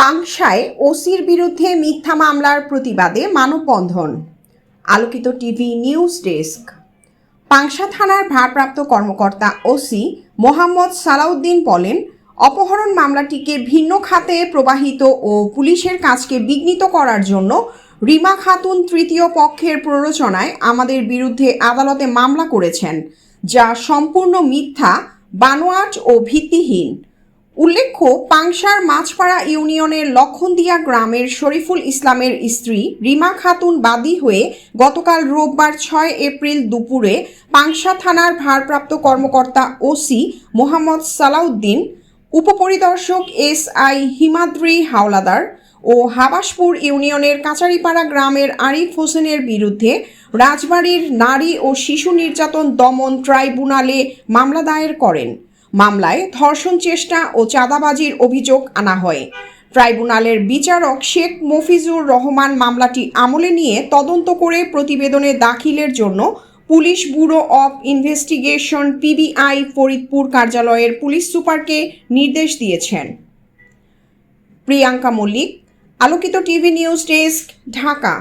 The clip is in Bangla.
পাংশায় ওসির বিরুদ্ধে মিথ্যা মামলার প্রতিবাদে মানববন্ধন। আলোকিত টিভি নিউজ ডেস্ক। পাংশা থানার ভারপ্রাপ্ত কর্মকর্তা ওসি মোহাম্মদ সালাউদ্দিন বলেন, অপহরণ মামলাটিকে ভিন্ন খাতে প্রবাহিত ও পুলিশের কাজকে বিঘ্নিত করার জন্য রিমা খাতুন তৃতীয় পক্ষের প্ররোচনায় আমাদের বিরুদ্ধে আদালতে মামলা করেছেন, যা সম্পূর্ণ মিথ্যা, বানোয়াট ও ভিত্তিহীন। উল্লেখ্য, পাংশার মাছপাড়া ইউনিয়নের লক্ষণদিয়া গ্রামের শরীফুল ইসলামের স্ত্রী রিমা খাতুন বাদী হয়ে গতকাল রোববার 6 এপ্রিল দুপুরে পাংশা থানার ভারপ্রাপ্ত কর্মকর্তা ওসি মোহাম্মদ সালাউদ্দিন, উপপরিদর্শক SI হিমাদ্রি হাওলাদার ও হাবাসপুর ইউনিয়নের কাচারিপাড়া গ্রামের আরিফ হোসেনের বিরুদ্ধে রাজবাড়ীর নারী ও শিশু নির্যাতন দমন ট্রাইব্যুনালে মামলা দায়ের করেন। মামলায় ধর্ষণ চেষ্টা ও চাঁদাবাজির অভিযোগ আনা হয়। ট্রাইব্যুনালের বিচারক শেখ মফিজুর রহমান মামলাটি আমলে নিয়ে তদন্ত করে প্রতিবেদনে দাখিলের জন্য police bureau of investigation PBI Faridpur কার্যালয়ের পুলিশ সুপারকে নির্দেশ দিয়েছেন। প্রিয়াঙ্কা মল্লিক, আলোকিত টিভি নিউজ ডেস্ক, ঢাকা।